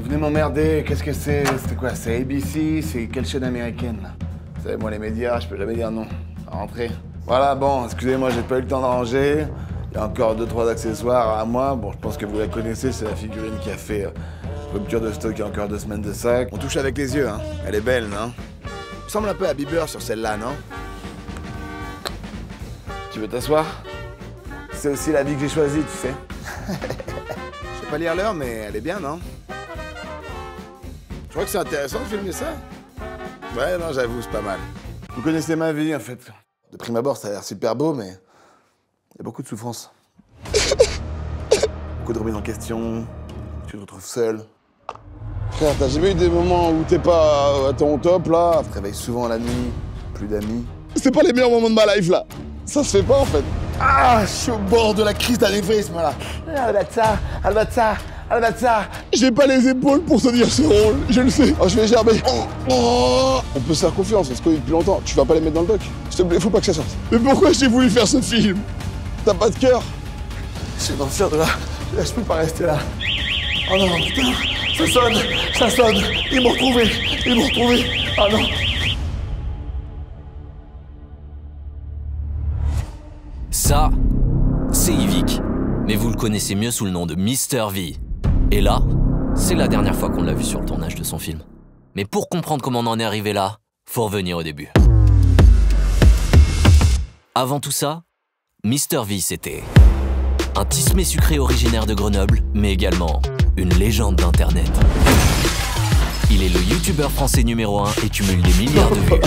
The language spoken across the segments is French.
Venez m'emmerder, qu'est-ce que c'est? C'était quoi? C'est ABC? C'est quelle chaîne américaine, là? Vous savez, moi, les médias, je peux jamais dire non. Rentrez. Voilà, bon, excusez-moi, j'ai pas eu le temps de ranger. Il y a encore 2-3 accessoires à moi. Bon, je pense que vous la connaissez, c'est la figurine qui a fait rupture de stock il y a encore 2 semaines de ça. On touche avec les yeux, hein. Elle est belle, non? Ressemble un peu à Bieber sur celle-là, non? Tu veux t'asseoir? C'est aussi la vie que j'ai choisie, tu sais. Je sais pas lire l'heure, mais elle est bien, non? Je crois que c'est intéressant de filmer ça. Ouais, non, j'avoue, c'est pas mal. Vous connaissez ma vie, en fait. De prime abord, ça a l'air super beau, mais il y a beaucoup de souffrance. Beaucoup de remise en question. Tu te retrouves seul. Frère, t'as jamais eu des moments où t'es pas à ton top, là? Tu te réveilles souvent la nuit, plus d'amis. C'est pas les meilleurs moments de ma life, là. Ça se fait pas, en fait. Ah, je suis au bord de la crise d'anévrisme, là. Albatsa. J'ai pas les épaules pour tenir ce rôle, je le sais. Oh, je vais gerber. On peut se faire confiance, on se connaît depuis longtemps. Tu vas pas les mettre dans le doc. S'il te plaît, faut pas que ça sorte. Mais pourquoi j'ai voulu faire ce film? T'as pas de cœur? Je vais sortir de là. Là, je peux pas rester là. Oh non, putain. Ça sonne. Ils m'ont retrouvé. Oh non. Ça, c'est Yvick. Mais vous le connaissez mieux sous le nom de Mr V. Et là, c'est la dernière fois qu'on l'a vu sur le tournage de son film. Mais pour comprendre comment on en est arrivé là, faut revenir au début. Avant tout ça, Mr V, c'était un tismé sucré originaire de Grenoble, mais également une légende d'Internet. Il est le youtubeur français numéro 1 et cumule des milliards de vues.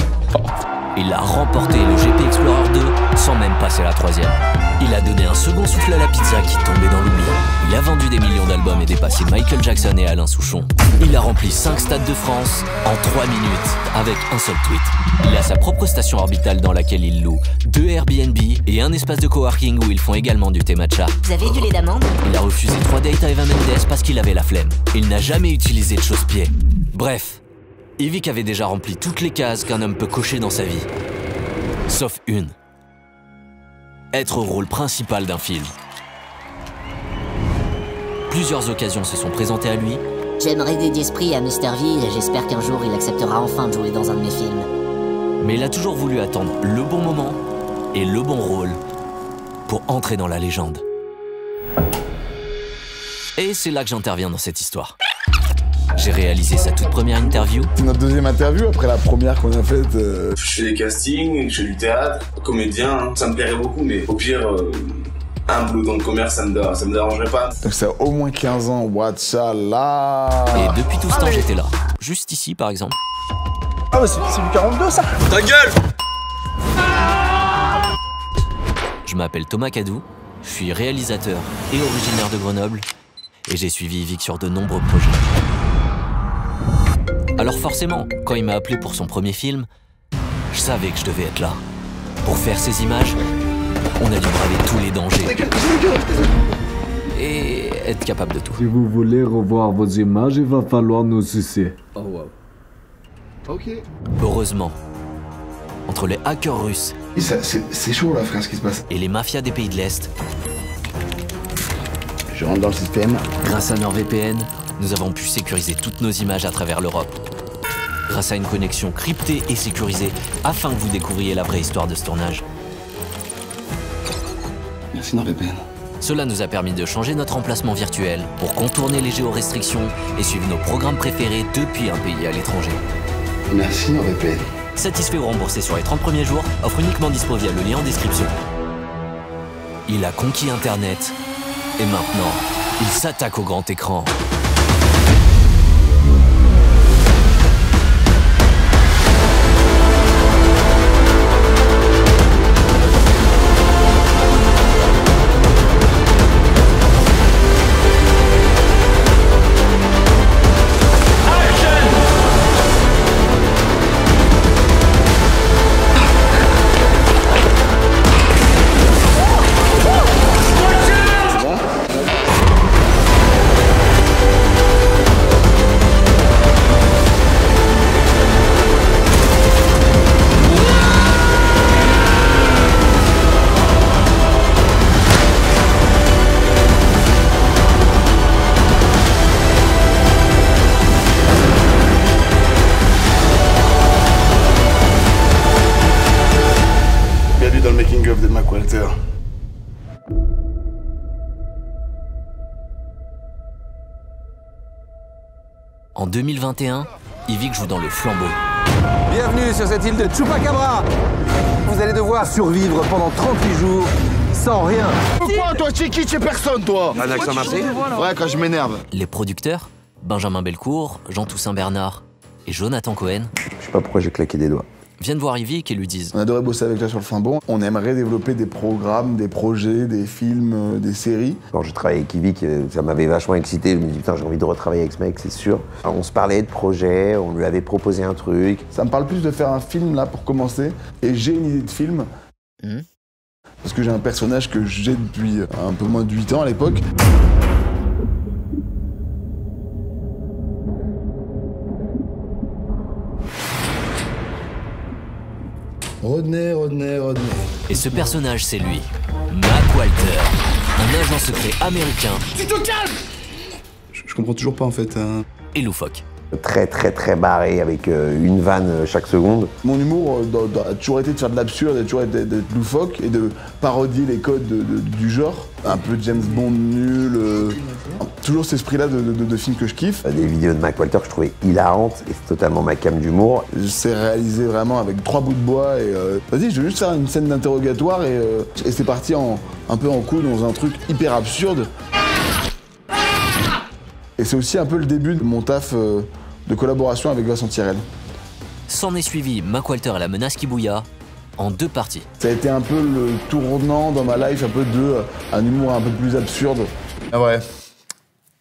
Il a remporté le GP Explorer 2 sans même passer la 3e. Il a donné un second souffle à la pizza qui tombait dans l'oubli. Il a vendu des millions d'albums et dépassé Michael Jackson et Alain Souchon. Il a rempli 5 stades de France en 3 minutes avec un seul tweet. Il a sa propre station orbitale dans laquelle il loue 2 Airbnb et un espace de coworking où ils font également du thé matcha. Vous avez du lait d'amande? Il a refusé 3 dates à Eva Mendes parce qu'il avait la flemme. Il n'a jamais utilisé de chausse-pied. Bref, Yvick avait déjà rempli toutes les cases qu'un homme peut cocher dans sa vie. Sauf une. Être au rôle principal d'un film. Plusieurs occasions se sont présentées à lui. J'aimerais dédier ce prix à Mr V et j'espère qu'un jour il acceptera enfin de jouer dans un de mes films. Mais il a toujours voulu attendre le bon moment et le bon rôle pour entrer dans la légende. Et c'est là que j'interviens dans cette histoire. J'ai réalisé sa toute première interview. C'est notre deuxième interview après la première qu'on a faite. Je fais des castings, je fais du théâtre, comédien, hein. Ça me plairait beaucoup, mais au pire, un boulot dans le commerce, ça me dérangerait pas. Donc ça a au moins 15 ans, Watchala. Et depuis tout ce temps, j'étais là. Juste ici, par exemple. Ah bah c'est du 42, ça. Ta gueule! Je m'appelle Thomas Cadou, je suis réalisateur et originaire de Grenoble, et j'ai suivi Yvick sur de nombreux projets. Alors forcément, quand il m'a appelé pour son premier film, je savais que je devais être là. Pour faire ces images, on a dû braver tous les dangers. Et être capable de tout. Si vous voulez revoir vos images, il va falloir nous sucer. Oh wow. Ok. Heureusement, entre les hackers russes C'est chaud là, frère, ce qui se passe. et les mafias des pays de l'Est, Je rentre dans le système. grâce à NordVPN, nous avons pu sécuriser toutes nos images à travers l'Europe. Grâce à une connexion cryptée et sécurisée, afin que vous découvriez la vraie histoire de ce tournage. Merci NordVPN. Cela nous a permis de changer notre emplacement virtuel pour contourner les géorestrictions et suivre nos programmes préférés depuis un pays à l'étranger. Merci NordVPN. Satisfait ou remboursé sur les 30 premiers jours, offre uniquement dispo via le lien en description. Il a conquis Internet et maintenant, il s'attaque au grand écran. En 2021, Yvick joue dans Le Flambeau. Bienvenue sur cette île de Chupacabra. Vous allez devoir survivre pendant 38 jours sans rien. Pourquoi toi, tu es qui? Tu es personne, toi. Un accent marseillais? Ouais, quand je m'énerve. Les producteurs, Benjamin Belcourt, Jean-Toussaint Bernard et Jonathan Cohen, Je sais pas pourquoi j'ai claqué des doigts. viennent voir Yvick et lui disent: On adorait bosser avec toi sur Le Flambeau. On aimerait développer des programmes, des projets, des films, des séries. Quand j'ai travaillé avec Yvick, ça m'avait vachement excité. Je me dis, putain, j'ai envie de retravailler avec ce mec, c'est sûr. Alors, on se parlait de projets, on lui avait proposé un truc. Ça me parle plus de faire un film, là, pour commencer. Et j'ai une idée de film. Parce que j'ai un personnage que j'ai depuis un peu moins de 8 ans à l'époque. Rodney. Et ce personnage, c'est lui, Mac Walter, un agent secret américain. Tu te calmes! Je comprends toujours pas en fait. Et loufoque. Très barré, avec une vanne chaque seconde. Mon humour a toujours été de faire de l'absurde, a toujours été d'être loufoque et de parodier les codes du genre. Un peu James Bond nul, toujours cet esprit-là de films que je kiffe. Des vidéos de Mac Walter que je trouvais hilarantes et c'est totalement ma came d'humour. C'est réalisé vraiment avec 3 bouts de bois et vas-y, je vais juste faire une scène d'interrogatoire et c'est parti un peu en couille dans un truc hyper absurde. Et c'est aussi un peu le début de mon taf de collaboration avec Vincent Tirel. S'en est suivi Mac Walter et la menace qui bouilla en 2 parties. Ça a été un peu le tournant dans ma life, un peu un humour un peu plus absurde. Ah ouais.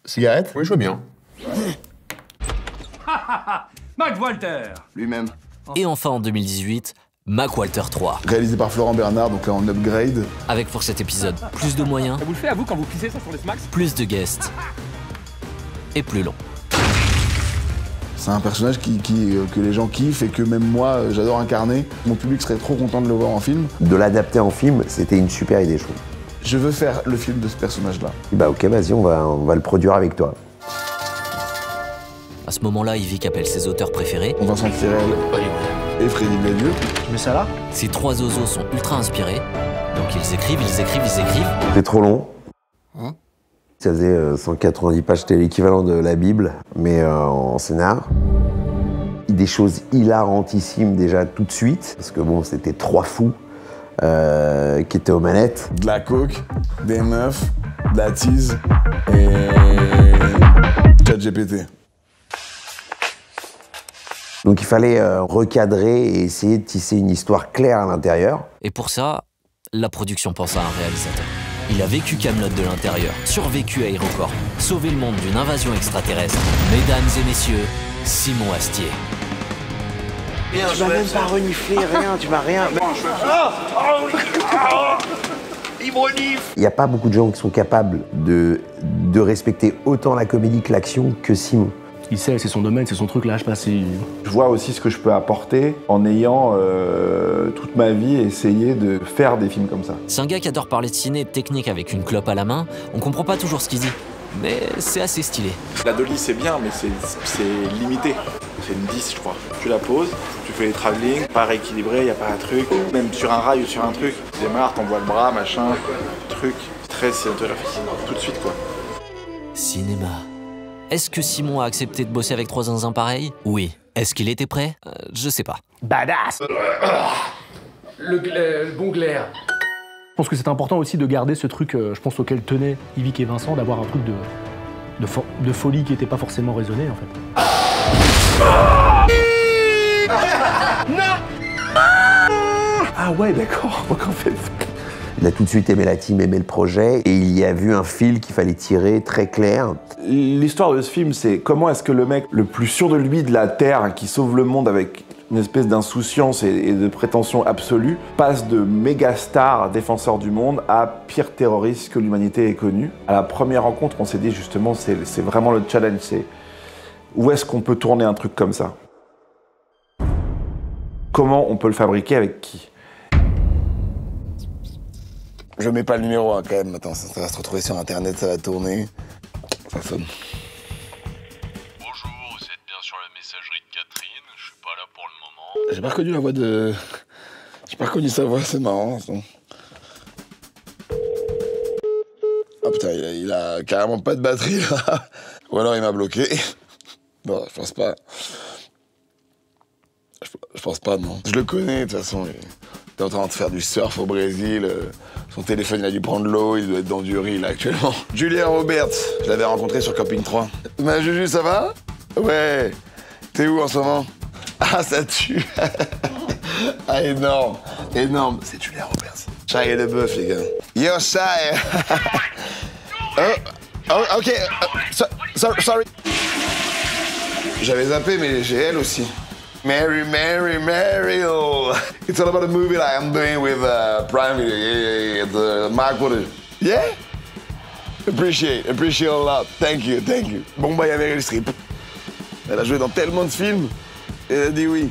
Cigarette? Oui, je veux bien. Mac Walter. Lui-même. Et enfin en 2018, Mac Walter 3. Réalisé par Florent Bernard, donc là en upgrade. Avec pour cet épisode plus de moyens, Ça vous le fait à vous quand vous pissez ça sur les smacks? plus de guests et plus long. C'est un personnage que les gens kiffent et que même moi, j'adore incarner. Mon public serait trop content de le voir en film. De l'adapter en film, c'était une super idée, je trouve. Je veux faire le film de ce personnage-là. Bah ok, vas-y, on va le produire avec toi. À ce moment-là, Yvick appelle ses auteurs préférés. Vincent Tirel et Freddy Gladieux. Tu mets ça là? Ces 3 oiseaux sont ultra inspirés, donc ils écrivent. C'était trop long. Ça faisait 190 pages, c'était l'équivalent de la Bible, mais en scénar. Des choses hilarantissimes déjà tout de suite, parce que bon, c'était 3 fous qui étaient aux manettes. De la coke, des meufs, de la tease et ChatGPT. Donc il fallait recadrer et essayer de tisser une histoire claire à l'intérieur. Et pour ça, la production pense à un réalisateur. Il a vécu Kaamelott de l'intérieur, survécu à Aéroport, sauvé le monde d'une invasion extraterrestre. Mesdames et messieurs, Simon Astier. Tu m'as même pas reniflé, rien, tu m'as rien. Il n'y a pas beaucoup de gens qui sont capables de respecter autant la comédie que l'action que Simon. Il sait, c'est son domaine, c'est son truc là, je sais pas si... Je vois aussi ce que je peux apporter en ayant toute ma vie essayé de faire des films comme ça. C'est un gars qui adore parler de ciné et de technique avec une clope à la main. On comprend pas toujours ce qu'il dit, mais c'est assez stylé. La dolly c'est bien, mais c'est limité. C'est une 10 je crois. Tu la poses, tu fais les travelling, pas rééquilibré, y a pas un truc. Même sur un rail ou sur un truc, tu démarres, t'envoies le bras, machin, truc. Stress cinématographique, tout de suite quoi. Cinéma. Est-ce que Simon a accepté de bosser avec 3 zinzins pareils? Oui. Est-ce qu'il était prêt? Je sais pas. Badass. Le bon glaire. Je pense que c'est important aussi de garder ce truc, je pense auquel tenaient Yvick et Vincent, d'avoir un truc de folie qui n'était pas forcément raisonné en fait. Ah ouais, d'accord. Donc en fait... Il a tout de suite aimé la team, aimé le projet, et il y a vu un fil qu'il fallait tirer très clair. L'histoire de ce film, c'est comment est-ce que le mec le plus sûr de lui de la Terre, qui sauve le monde avec une espèce d'insouciance et de prétention absolue, passe de méga star défenseur du monde à pire terroriste que l'humanité ait connu. À la première rencontre, on s'est dit justement, c'est vraiment le challenge, c'est où est-ce qu'on peut tourner un truc comme ça? Comment on peut le fabriquer avec qui? Je mets pas le numéro quand même, attends, ça va se retrouver sur internet, ça va tourner. Ça sonne. Bonjour, vous êtes bien sur la messagerie de Catherine, je suis pas là pour le moment. J'ai pas reconnu la voix de... J'ai pas reconnu sa voix, c'est marrant. Oh putain, il a carrément pas de batterie là. Ou alors il m'a bloqué. Non, je pense pas. Je pense pas, non. Je le connais, de toute façon. Il est en train de faire du surf au Brésil. Son téléphone, il a dû prendre l'eau. Il doit être dans du riz, là, actuellement. Julien Roberts, je l'avais rencontré sur Camping 3. Ma Juju, ça va? Ouais. T'es où en ce moment? Ah, ça tue. Ah, énorme. Énorme. C'est Julien Roberts. Shai et le bœuf, les gars. Yo, Shai. Oh, ok. Sorry. J'avais zappé, mais j'ai elle aussi. Mary, oh. It's all about a movie that I'm doing with Prime Video. The Mark Water. Yeah? Appreciate a lot. Thank you. Bon, bah, il y a Meryl Streep. Elle a joué dans tellement de films. Et elle a dit oui.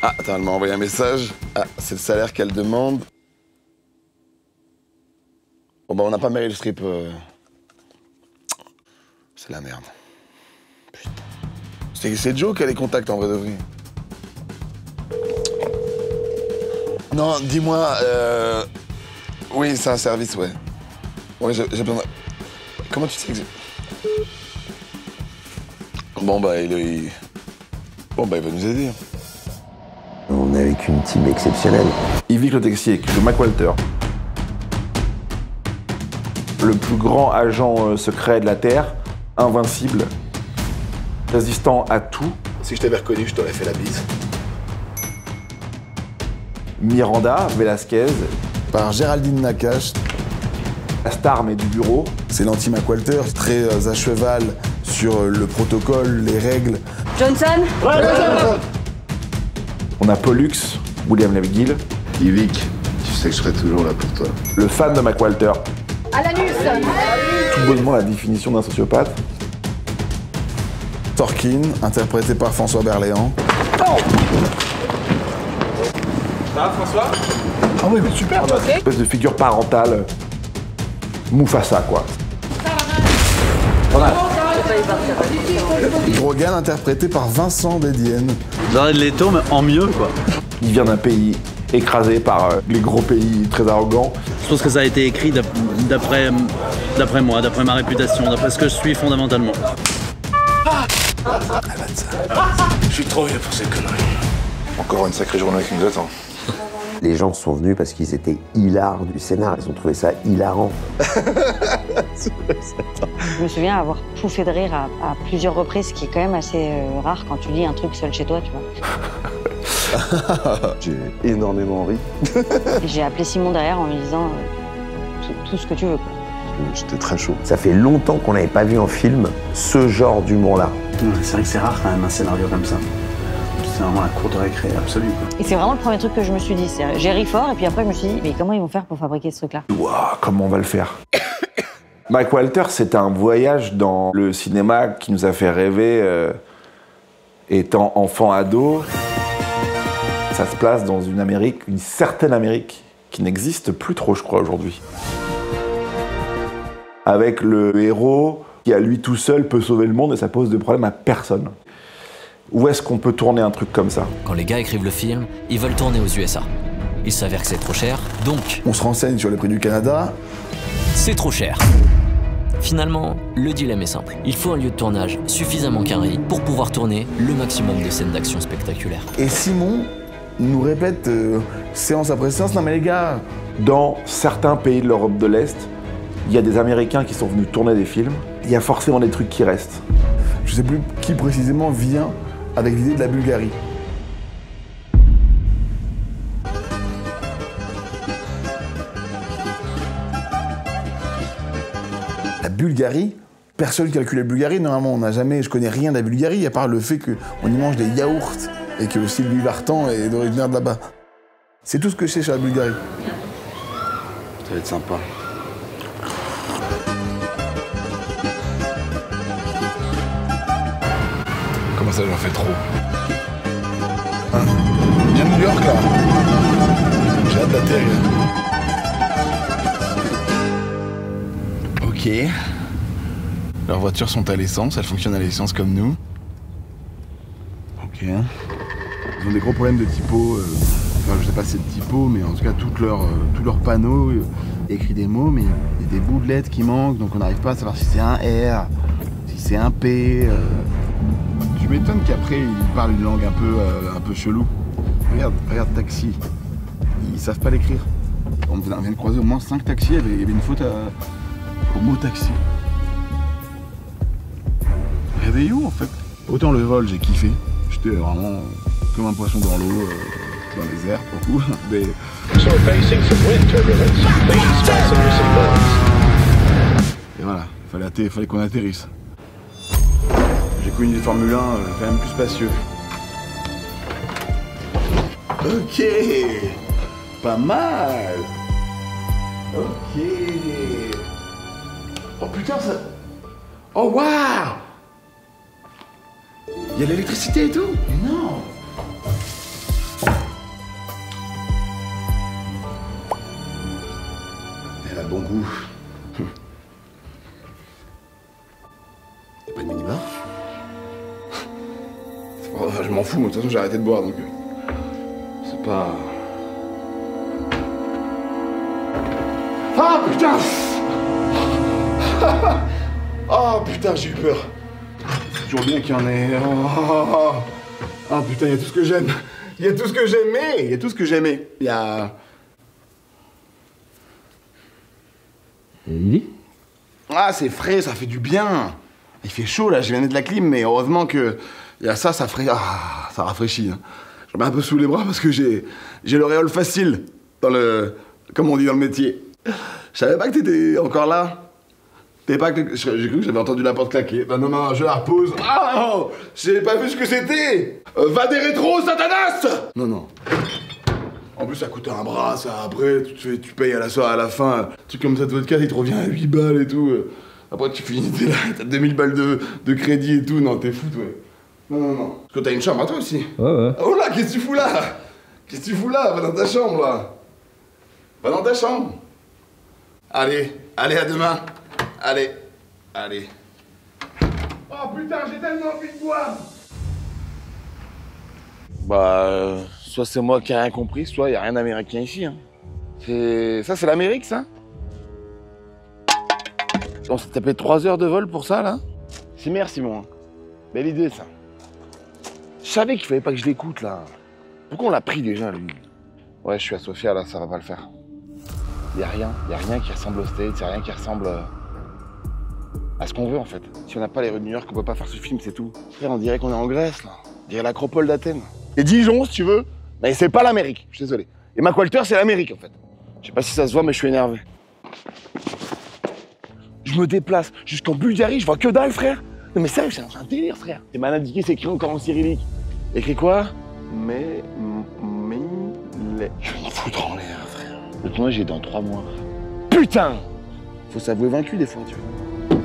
Ah, attends, elle m'a envoyé un message. Ah, c'est le salaire qu'elle demande. Bon, bah, on n'a pas Meryl Streep. C'est la merde. Putain. C'est Joe qui a les contacts en vrai de vrai. Non, dis-moi, oui, c'est un service, ouais. Ouais, j'ai besoin de... Comment tu sais que j'ai... Bon, bah, Bon, bah, il va nous aider. On est avec une team exceptionnelle. Yvick Le Texier, de Mac Walter. Le plus grand agent secret de la Terre, invincible, résistant à tout. Si je t'avais reconnu, je t'aurais fait la bise. Miranda Velasquez. Par Géraldine Nakache. La star, mais du bureau. C'est l'anti-Mac Walter, très à cheval sur le protocole, les règles. Johnson? Ouais, Johnson. On a Pollux, William Levy-Gill. Yvick, tu sais que je serai toujours là pour toi. Le fan de Mac Walter. Alanus! Tout bonnement la définition d'un sociopathe. Torkin, interprété par François Berléand. Oh, ça va, François? Ah oui, mais super! Une espèce de figure parentale. Mufasa, quoi. Voilà. Grogan, interprété par Vincent Dedienne. Jared Leto, mais en mieux, quoi. Il vient d'un pays écrasé par les gros pays très arrogants. Je pense que ça a été écrit d'après moi, d'après ma réputation, d'après ce que je suis fondamentalement. Je suis trop vieux pour ces conneries. Encore une sacrée journée qui nous attend. Les gens sont venus parce qu'ils étaient hilars du scénar. Ils ont trouvé ça hilarant. Je me souviens avoir pouffé de rire à plusieurs reprises, ce qui est quand même assez rare quand tu lis un truc seul chez toi, tu vois. J'ai énormément ri. Et j'ai appelé Simon derrière en lui disant tout ce que tu veux, quoi. J'étais très chaud. Ça fait longtemps qu'on n'avait pas vu en film ce genre d'humour-là. C'est vrai que c'est rare quand même un scénario comme ça. C'est vraiment la cour de récré absolue, quoi. Et c'est vraiment le premier truc que je me suis dit. J'ai ri fort et puis après je me suis dit, mais comment ils vont faire pour fabriquer ce truc-là? Waouh, comment on va le faire? Mac Walter, c'est un voyage dans le cinéma qui nous a fait rêver étant enfant-ado. Ça se place dans une Amérique, une certaine Amérique, qui n'existe plus trop, je crois, aujourd'hui. Avec le héros qui, à lui tout seul, peut sauver le monde et ça pose de problème à personne. Où est-ce qu'on peut tourner un truc comme ça? Quand les gars écrivent le film, ils veulent tourner aux USA. Il s'avère que c'est trop cher, donc... On se renseigne sur le prix du Canada. C'est trop cher. Finalement, le dilemme est simple. Il faut un lieu de tournage suffisamment carré pour pouvoir tourner le maximum de scènes d'action spectaculaires. Et Simon nous répète séance après séance, non mais les gars... Dans certains pays de l'Europe de l'Est, il y a des Américains qui sont venus tourner des films. Il y a forcément des trucs qui restent. Je sais plus qui précisément vient avec l'idée de la Bulgarie. La Bulgarie, personne ne calcule la Bulgarie. Normalement, on n'a jamais, je connais rien de la Bulgarie, à part le fait qu'on y mange des yaourts et que Sylvie Vartan est originaire de là-bas. C'est tout ce que je sais sur la Bulgarie. Ça va être sympa. Comment ça, j'en fais trop? Hein? Il y a New York, là. J'ai hâte d'atterrir. Ok. Leurs voitures sont à l'essence, elles fonctionnent à l'essence comme nous. Ok. Ils ont des gros problèmes de typo. Enfin, je sais pas si c'est de typo, mais en tout cas, tous leurs panneaux écrit des mots, mais il y a des bouts de lettres qui manquent, donc on n'arrive pas à savoir si c'est un R, si c'est un P. Tu m'étonnes qu'après ils parlent une langue un peu chelou. Regarde taxi. Ils savent pas l'écrire. On vient de croiser au moins 5 taxis, il y avait une faute au mot taxi. Réveillons en fait. Autant le vol j'ai kiffé. J'étais vraiment comme un poisson dans l'eau, dans les airs pour le coup. Mais... Et voilà, fallait qu'on atterrisse. J'ai connu des Formule 1 quand même plus spacieux. Ok, pas mal. Ok. Oh putain ça... Oh waouh. Il y a l'électricité et tout. Mais non. Elle a bon goût. Y'a pas de minibar? Je m'en fous, moi de toute façon j'ai arrêté de boire donc... C'est pas... Ah putain. Oh putain, j'ai eu peur. C'est toujours bien qu'il y en ait... Oh putain, il y a tout ce que j'aime. Il y a tout ce que j'aimais. Il y a tout ce que j'aimais. Il y a... Lily? Ah, c'est frais, ça fait du bien. Il fait chaud là, je viens de la clim, mais heureusement que... Il y a ça, ça ferait... Ah, ça rafraîchit. Hein. Je me mets un peu sous les bras parce que j'ai l'auréole facile dans le... Comme on dit dans le métier. Je savais pas que t'étais encore là. J'ai cru que j'avais entendu la porte claquer. Bah non, je la repose. Ah non, j'ai pas vu ce que c'était. Va des rétros, Satanas. Non. En plus, ça coûte un bras, ça. Après, tu payes à la fin. Un truc comme ça de vodka, il te revient à 8 balles et tout. Après, tu finis, t'es là, t'as 2000 balles de crédit et tout. Non, t'es fou, toi. Non. Parce que t'as une chambre à toi aussi. Ouais. Oh là, qu'est-ce que tu fous là? Qu'est-ce que tu fous là? Va dans ta chambre, là. Va dans ta chambre. Allez, à demain. Allez. Oh putain, j'ai tellement envie de boire. Bah, soit c'est moi qui ai rien compris, soit il y a rien d'américain ici. Hein. Ça, c'est l'Amérique, ça? On s'est tapé 3 heures de vol pour ça, là? C'est merci, Simon. Belle idée, ça. Je savais qu'il fallait pas que je l'écoute, là. Pourquoi on l'a pris déjà, lui? Ouais, je suis à Sofia, là, ça va pas le faire. Y a rien qui ressemble au States, y a rien qui ressemble à ce qu'on veut, en fait. Si on n'a pas les rues de New York, on peut pas faire ce film, c'est tout. Frère, on dirait qu'on est en Grèce, là. On dirait l'acropole d'Athènes. Et Dijon, si tu veux, mais c'est pas l'Amérique, je suis désolé. Et Mac Walter, c'est l'Amérique, en fait. Je sais pas si ça se voit, mais je suis énervé. Je me déplace jusqu'en Bulgarie, je vois que dalle, frère. Non mais sérieux, c'est un délire, frère. C'est mal indiqué, c'est écrit encore en cyrillique. Écrit quoi? Mais... Je vais m'en foutre en l'air, frère. Le tournage est dans 3 mois. Putain! Faut s'avouer vaincu des fois, tu vois.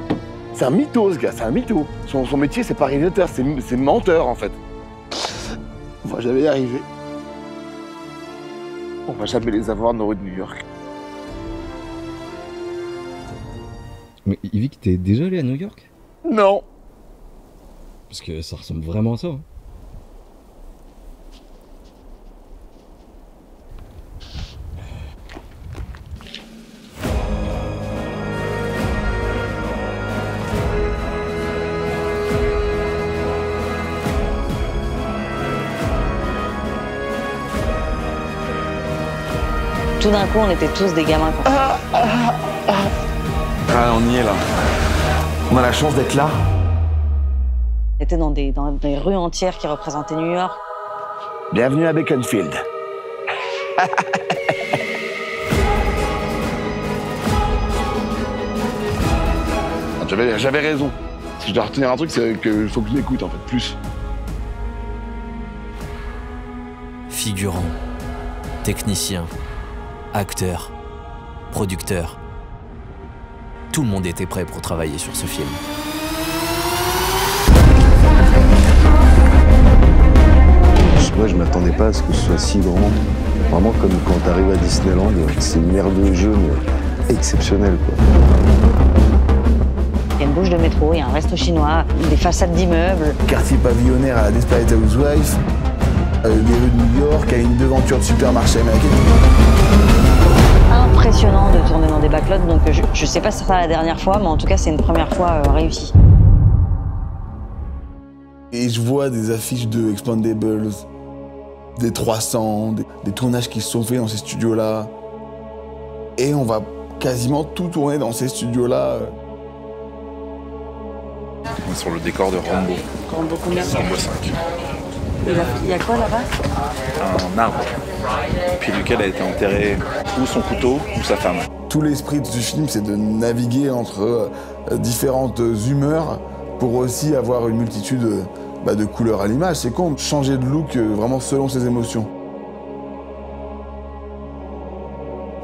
C'est un mytho, ce gars, c'est un mytho. Son métier, c'est pas réalisateur, c'est menteur, en fait. On va jamais y arriver. On va jamais les avoir, nos rues de New York. Mais Yvick, t'es déjà allé à New York? Non. Parce que ça ressemble vraiment à ça. Hein. Tout d'un coup, on était tous des gamins. Ah, on y est là. On a la chance d'être là. On était dans des rues entières qui représentaient New York. Bienvenue à Beaconsfield. J'avais raison. Si je dois retenir un truc, c'est qu'il faut que je l'écoute en fait, plus. Figurant, technicien, acteur, producteur. Tout le monde était prêt pour travailler sur ce film. Moi, je m'attendais pas à ce que ce soit si grand. Vraiment, comme quand t'arrives à Disneyland, c'est une aire de jeu mais exceptionnelle, quoi. Il y a une bouche de métro, il y a un resto chinois, des façades d'immeubles. Quartier pavillonnaire à la Desperate Housewives, des rues de New York, à une devanture de supermarché américain. Impressionnant de tourner dans des backlots, donc je sais pas si ça sera la dernière fois, mais en tout cas c'est une première fois réussie. Et je vois des affiches de Expendables, des 300, des tournages qui se sont faits dans ces studios-là. Et on va quasiment tout tourner dans ces studios-là. On est sur le décor de Rambo. Rambo combien? Rambo 5. Il y a quoi là-bas? Un arbre, au pied duquel a été enterré ou son couteau ou sa femme. Tout l'esprit du film, c'est de naviguer entre différentes humeurs pour aussi avoir une multitude de couleurs à l'image. C'est con, changer de look vraiment selon ses émotions.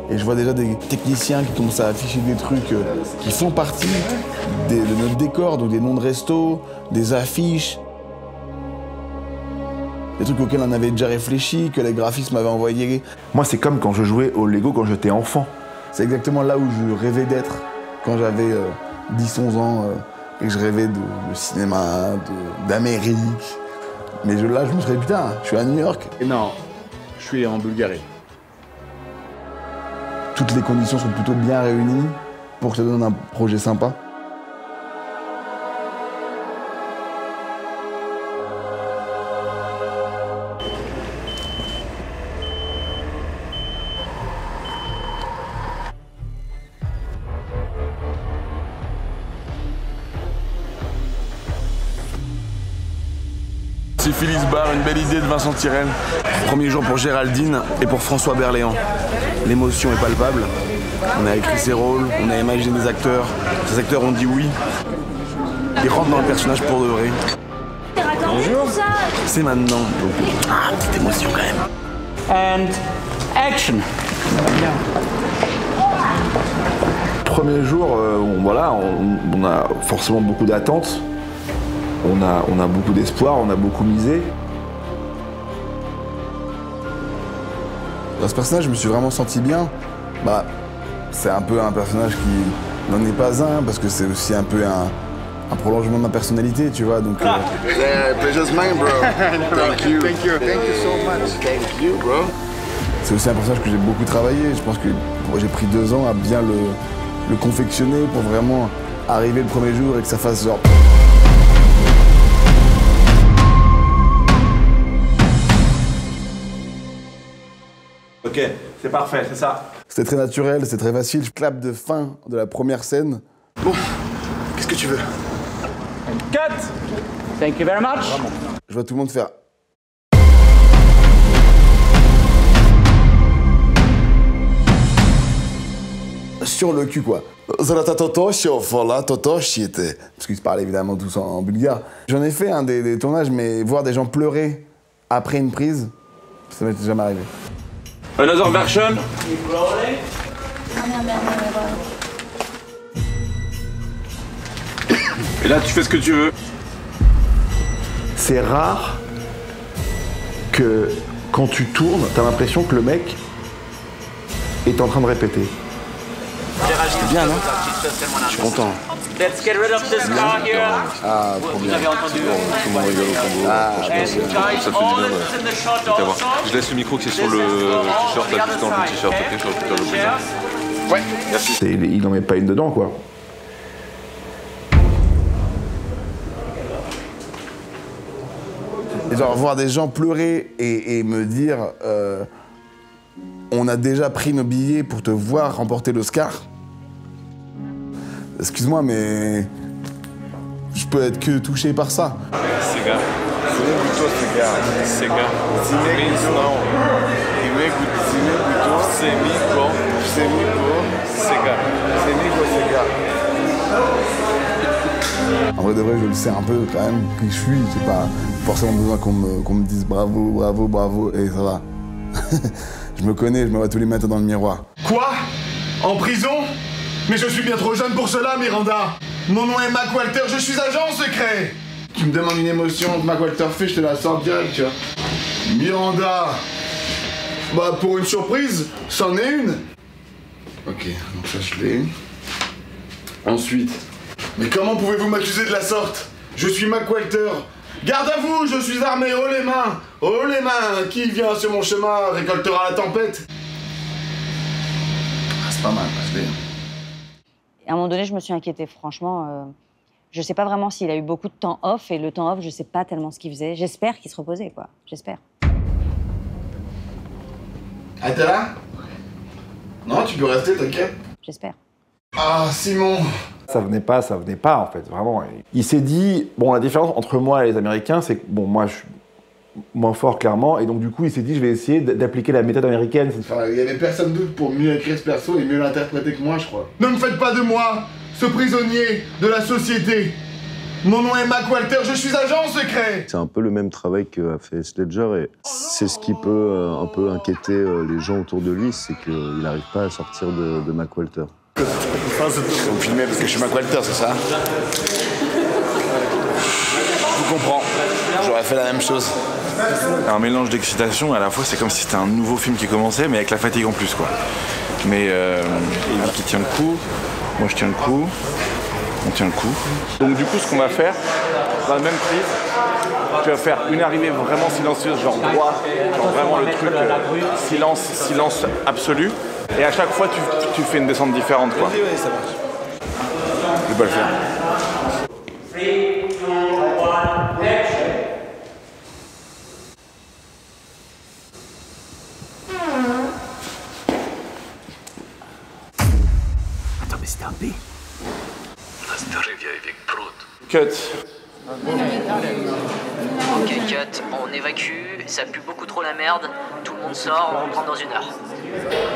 Et je vois déjà des techniciens qui commencent à afficher des trucs qui font partie de notre décor, donc des noms de restos, des affiches. Des trucs auxquels on avait déjà réfléchi, que les graphistes m'avaient envoyés. Moi, c'est comme quand je jouais au Lego quand j'étais enfant. C'est exactement là où je rêvais d'être quand j'avais 10-11 ans et que je rêvais de cinéma, d'Amérique. Mais là, je me serais dit, putain, je suis à New York. Et non, je suis en Bulgarie. Toutes les conditions sont plutôt bien réunies pour que ça donne un projet sympa. Syphilis Bar, une belle idée de Vincent Tirel. Premier jour pour Géraldine et pour François Berléand. L'émotion est palpable. On a écrit ses rôles, on a imaginé des acteurs. Ces acteurs ont dit oui. Ils rentrent dans le personnage pour de vrai. Bonjour. C'est maintenant. Donc, petite émotion quand même. And action. Premier jour, on a forcément beaucoup d'attentes. On a beaucoup d'espoir, on a beaucoup misé. Dans ce personnage, je me suis vraiment senti bien. C'est un peu un personnage qui n'en est pas un, parce que c'est aussi un peu un prolongement de ma personnalité, tu vois. Donc, Pleasure's mine, bro. Thank you. Thank you. Thank you so much. Thank you, bro. C'est aussi un personnage que j'ai beaucoup travaillé. Je pense que j'ai pris 2 ans à bien le confectionner pour vraiment arriver le premier jour et que ça fasse genre... Ok, c'est parfait, c'est ça. C'était très naturel, c'était très facile. Je clappe de fin de la première scène. Bon, qu'est-ce que tu veux? Cut. Thank you very much. Je vois tout le monde faire... sur le cul, quoi. Parce qu'ils se parlaient évidemment tous en bulgare. J'en ai fait des tournages, mais voir des gens pleurer après une prise, ça m'était jamais arrivé. Another version. Et là, tu fais ce que tu veux. C'est rare que quand tu tournes, t'as l'impression que le mec est en train de répéter. C'est bien, non? Je suis content. Let's get rid of this car here. Ah, trop bien. Vous avez entendu? Tout le monde rigole au Congo. Franchement, ça fait du bien de t'avoir. Je laisse le micro qui est sur le t-shirt, là, juste dans le t-shirt, ok, sur le blazer. Ouais, merci. Il n'en met pas une dedans, quoi. Et genre voir des gens pleurer et me dire on a déjà pris nos billets pour te voir remporter l'Oscar. Excuse-moi, mais je peux être que touché par ça. Cigare. Cigare. En vrai de vrai, je le sais un peu quand même qui je suis. J'ai pas forcément besoin qu'on me dise bravo, bravo, bravo, et ça va. Je me connais, je me vois tous les matins dans le miroir. Quoi? En prison? Mais je suis bien trop jeune pour cela, Miranda. Mon nom est Mac Walter, je suis agent secret. Tu me demandes une émotion que Mac Walter fait, je te la sors direct, tu vois. Miranda. Bah, pour une surprise, c'en est une. Ok, donc ça je l'ai. Ensuite. Mais comment pouvez-vous m'accuser de la sorte? Je suis Mac Walter. Garde à vous, je suis armé, haut les mains. Haut les mains. Qui vient sur mon chemin récoltera la tempête. Ah, c'est pas mal, je l'ai. À un moment donné, je me suis inquiétée, franchement. Je sais pas vraiment s'il a eu beaucoup de temps off, et le temps off, je sais pas tellement ce qu'il faisait. J'espère qu'il se reposait, quoi. J'espère. Ah, t'es là? Non, tu peux rester, t'inquiète. J'espère. Ah, Simon! Ça venait pas en fait, vraiment. Il s'est dit, bon, la différence entre moi et les Américains, c'est que, bon, moi je suis moins fort clairement, et donc du coup il s'est dit, je vais essayer d'appliquer la méthode américaine. Enfin, il y avait personne d'autre pour mieux écrire ce perso et mieux l'interpréter que moi, je crois. Ne me faites pas de moi ce prisonnier de la société. Mon nom est Mac Walter, je suis agent secret. C'est un peu le même travail qu'a fait Ledger, et c'est ce qui peut un peu inquiéter les gens autour de lui, c'est qu'il n'arrive pas à sortir de Mac Walter. Vous me filmez parce que je suis Mac Walter, c'est ça? Je comprends. J'aurais fait la même chose. Un mélange d'excitation, et à la fois c'est comme si c'était un nouveau film qui commençait, mais avec la fatigue en plus, quoi. Mais Evie qui tient le coup, moi je tiens le coup, on tient le coup. Donc du coup, ce qu'on va faire, dans la même prise, tu vas faire une arrivée vraiment silencieuse, genre droit, genre vraiment le truc silence absolu. Et à chaque fois, tu fais une descente différente, quoi. Oui, ça marche. Je vais pas le faire. Attends, mais c'était un B. Cut. Ok, cut, on évacue, ça pue beaucoup trop la merde, tout le monde sort, on reprend dans 1 heure.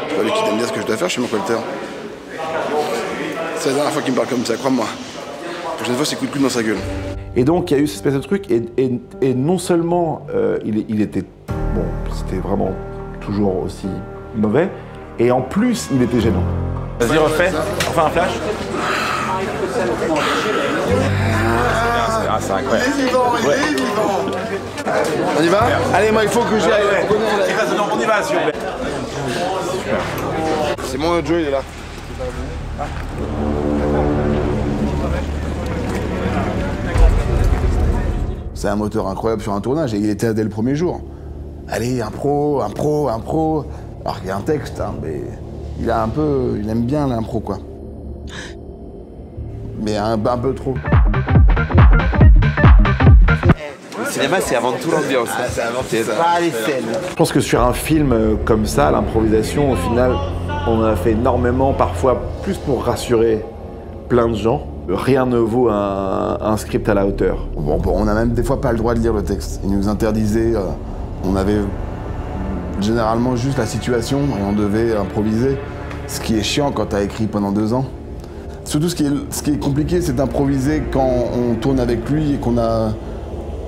C'est pas lui qui t'aime bien ce que je dois faire, je suis Mac Walter. C'est la dernière fois qu'il me parle comme ça, crois-moi. La prochaine fois, c'est coup de coude dans sa gueule. Et donc il y a eu cette espèce de truc, et non seulement il était, bon, c'était vraiment toujours aussi mauvais, et en plus il était gênant. Vas-y, refais, enfin un flash. Ah, c'est incroyable. Il est vivant, il est vivant. On y va? Allez, moi il faut que j'y aille. On y va, s'il vous plaît. C'est mon Joe, il est là. C'est un moteur incroyable sur un tournage et il était là dès le premier jour. Allez, un pro. Alors qu'il y a un texte, hein, mais il aime bien l'impro, quoi. Mais un peu trop. Le cinéma, c'est avant tout l'ambiance. C'est pas les scènes. Je pense que sur un film comme ça, l'improvisation, au final, on a fait énormément, parfois plus pour rassurer plein de gens. Rien ne vaut un script à la hauteur. Bon, on a même des fois pas le droit de lire le texte. Ils nous interdisaient, on avait généralement juste la situation et on devait improviser. Ce qui est chiant quand t'as écrit pendant 2 ans. Surtout ce qui est compliqué, c'est d'improviser quand on tourne avec lui et qu'on n'a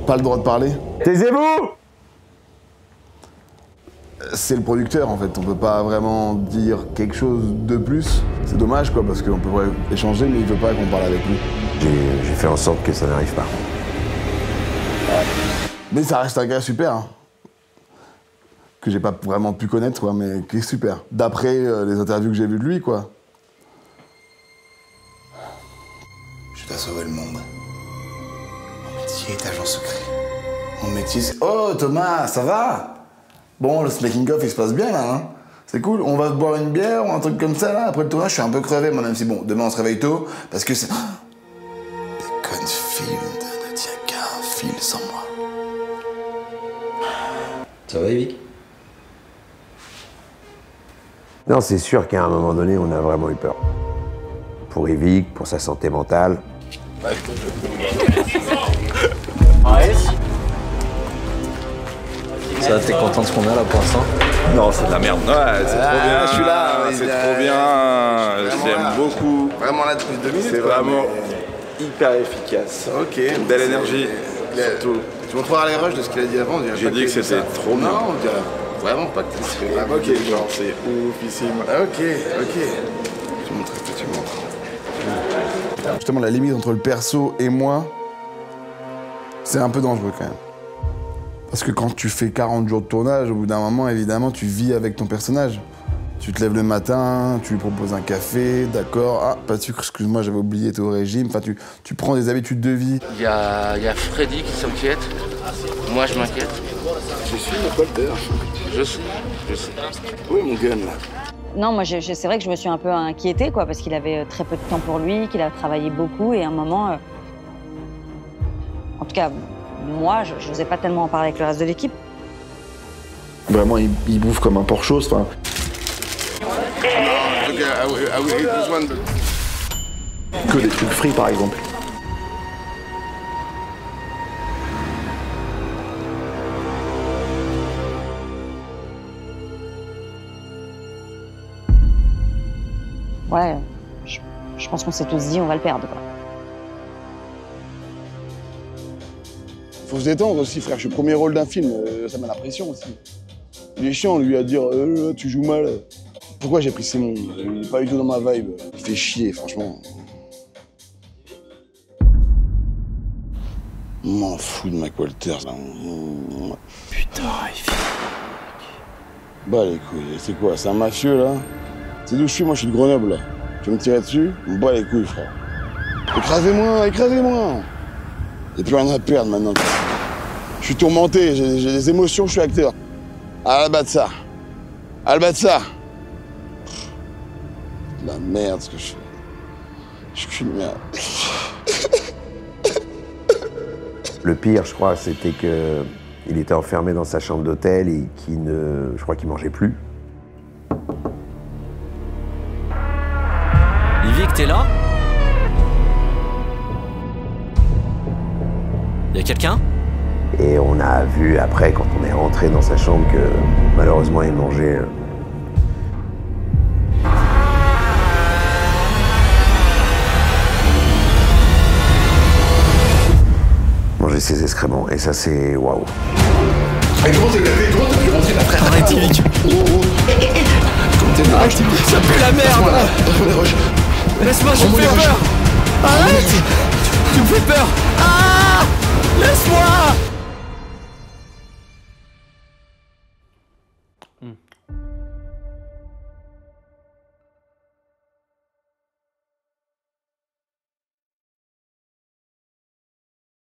pas le droit de parler. Taisez-vous! C'est le producteur en fait, on peut pas vraiment dire quelque chose de plus. C'est dommage quoi, parce qu'on peut échanger, mais il veut pas qu'on parle avec lui. J'ai fait en sorte que ça n'arrive pas. Mais ça reste un gars super, hein. Que j'ai pas vraiment pu connaître quoi, mais qui est super. D'après les interviews que j'ai vues de lui quoi. Je dois sauver le monde. Mon métier est agent secret. Mon métier c'est... Oh Thomas, ça va? Bon, le making-of, il se passe bien, là, hein. C'est cool. On va se boire une bière ou un truc comme ça, là. Après le tournage, je suis un peu crevé, moi, même si, bon, demain, on se réveille tôt, parce que c'est... Baconfield ne tient qu'à un fil sans moi. Ça va, Evic? Non, c'est sûr qu'à un moment donné, on a vraiment eu peur. Pour Evic, pour sa santé mentale. Ça, t'es content de ce qu'on a là pour l'instant? Non, c'est de la merde. Ouais, c'est trop bien. Je suis là. C'est trop bien. Je l'aime beaucoup. Vraiment là depuis 2 minutes. C'est vraiment hyper efficace. Ok. Belle énergie. Surtout. Tu montreras les rushs de ce qu'il a dit avant. J'ai dit que c'était trop bien. Non, on dirait vraiment pas que c'est vraiment. Ok, genre c'est oufissime. Ok. Tu montres ce que tu montres. Justement, la limite entre le perso et moi, c'est un peu dangereux quand même. Parce que quand tu fais 40 jours de tournage, au bout d'un moment, évidemment, tu vis avec ton personnage. Tu te lèves le matin, tu lui proposes un café, d'accord. Ah, pas de sucre, excuse-moi, j'avais oublié, t'es au régime. Enfin, tu prends des habitudes de vie. Il y a Freddy qui s'inquiète. Moi, je m'inquiète. Je suis Mac Walter. Je sais. Oui, mon gun, là. Non, moi, c'est vrai que je me suis un peu inquiétée, quoi, parce qu'il avait très peu de temps pour lui, qu'il a travaillé beaucoup, et à un moment, tout cas, moi, je n'osais pas tellement en parler avec le reste de l'équipe. Vraiment, il bouffe comme un porc-chose, enfin. Que des trucs frits, par exemple. Ouais, je pense qu'on s'est tous dit on va le perdre, quoi. Faut se détendre aussi, frère. Je suis premier rôle d'un film, ça met la pression aussi. Il est chiant, lui, à dire tu joues mal. Pourquoi j'ai pris Simon? Il est pas du tout dans ma vibe. Il fait chier, franchement. Je m'en fous de Mac Walters, là. Putain, il fait... Bah les couilles, c'est quoi? C'est un mafieux, là? C'est d'où je suis, moi je suis de Grenoble, là. Tu veux me tirer dessus? On me bat les couilles, frère. Écrasez-moi, écrasez-moi! Y'a plus rien à perdre maintenant. Je suis tourmenté, j'ai des émotions, je suis acteur. Albatsa. Albatsa. La merde, ce que je fais. Je suis qu'une merde. Le pire, je crois, c'était qu'il était enfermé dans sa chambre d'hôtel et je crois qu'il mangeait plus. Yvick, t'es là? Y'a quelqu'un? Et on a vu après, quand on est rentré dans sa chambre, que malheureusement, il mangeait... mangeait ses excréments. Et ça, c'est waouh. Comment t'as pu rentrer là, frère? Arrête, Yvick. Arrête, ça pue la merde. Laisse-moi, je me fais peur. Arrête. Tu me fais peur. Ah! Laisse-moi.